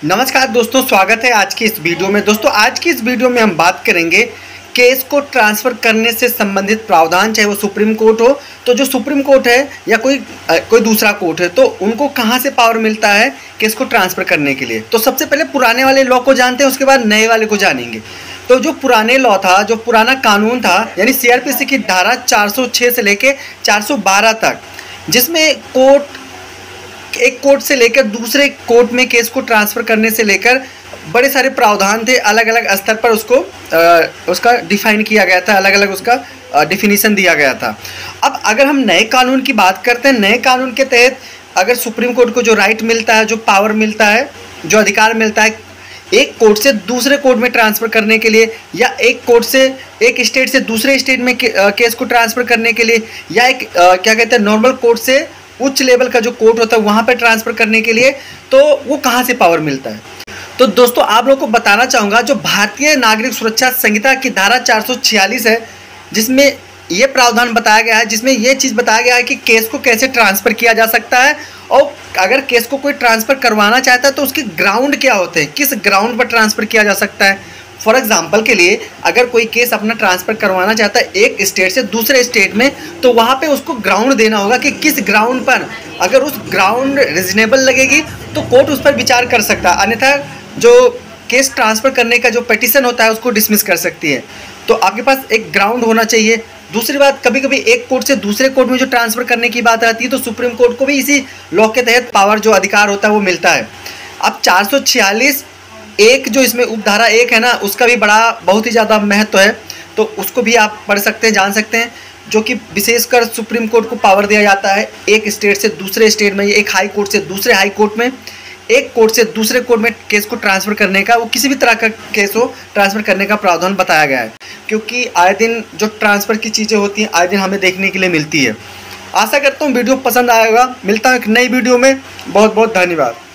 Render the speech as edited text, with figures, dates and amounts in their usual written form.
नमस्कार दोस्तों, स्वागत है आज की इस वीडियो में। दोस्तों आज की इस वीडियो में हम बात करेंगे केस को ट्रांसफ़र करने से संबंधित प्रावधान, चाहे वो सुप्रीम कोर्ट हो, तो जो सुप्रीम कोर्ट है या कोई दूसरा कोर्ट है, तो उनको कहाँ से पावर मिलता है केस को ट्रांसफ़र करने के लिए। तो सबसे पहले पुराने वाले लॉ को जानते हैं, उसके बाद नए वाले को जानेंगे। तो जो पुराने लॉ था, जो पुराना कानून था, यानी CRPC की धारा 406 से लेके 412 तक, जिसमें एक कोर्ट से लेकर दूसरे कोर्ट में केस को ट्रांसफ़र करने से लेकर बड़े सारे प्रावधान थे। अलग अलग स्तर पर उसका डिफाइन किया गया था, अलग अलग उसका डिफिनीशन दिया गया था। अब अगर हम नए कानून की बात करते हैं, नए कानून के तहत अगर सुप्रीम कोर्ट को जो राइट मिलता है, जो पावर मिलता है, जो अधिकार मिलता है एक कोर्ट से दूसरे कोर्ट में ट्रांसफ़र करने के लिए, या एक स्टेट से दूसरे स्टेट में केस को ट्रांसफ़र करने के लिए, या क्या कहते हैं नॉर्मल कोर्ट से उच्च लेवल का जो कोर्ट होता है वहाँ पर ट्रांसफ़र करने के लिए, तो वो कहाँ से पावर मिलता है। तो दोस्तों आप लोगों को बताना चाहूँगा, जो भारतीय नागरिक सुरक्षा संहिता की धारा 446 है, जिसमें ये प्रावधान बताया गया है, जिसमें ये चीज़ बताया गया है कि केस को कैसे ट्रांसफ़र किया जा सकता है, और अगर केस को कोई ट्रांसफ़र करवाना चाहता है तो उसके ग्राउंड क्या होते हैं, किस ग्राउंड पर ट्रांसफ़र किया जा सकता है। फॉर एग्जाम्पल के लिए अगर कोई केस अपना ट्रांसफ़र करवाना चाहता है एक स्टेट से दूसरे स्टेट में, तो वहाँ पे उसको ग्राउंड देना होगा कि किस ग्राउंड पर, अगर उस ग्राउंड रिजनेबल लगेगी तो कोर्ट उस पर विचार कर सकता है, अन्यथा जो केस ट्रांसफ़र करने का जो पिटीशन होता है उसको डिसमिस कर सकती है। तो आपके पास एक ग्राउंड होना चाहिए। दूसरी बात, कभी कभी एक कोर्ट से दूसरे कोर्ट में जो ट्रांसफ़र करने की बात आती है, तो सुप्रीम कोर्ट को भी इसी लॉ के तहत पावर, जो अधिकार होता है, वो मिलता है। अब 446 एक जो इसमें उपधारा 1 है ना, उसका भी बहुत ही ज़्यादा महत्व है, तो उसको भी आप पढ़ सकते हैं, जान सकते हैं, जो कि विशेषकर सुप्रीम कोर्ट को पावर दिया जाता है एक स्टेट से दूसरे स्टेट में, एक हाई कोर्ट से दूसरे हाई कोर्ट में, एक कोर्ट से दूसरे कोर्ट में केस को ट्रांसफ़र करने का, वो किसी भी तरह का केस हो ट्रांसफ़र करने का प्रावधान बताया गया है। क्योंकि आए दिन जो ट्रांसफ़र की चीज़ें होती हैं, आए दिन हमें देखने के लिए मिलती है। आशा करता हूँ वीडियो पसंद आएगा। मिलता हूँ एक नई वीडियो में। बहुत बहुत धन्यवाद।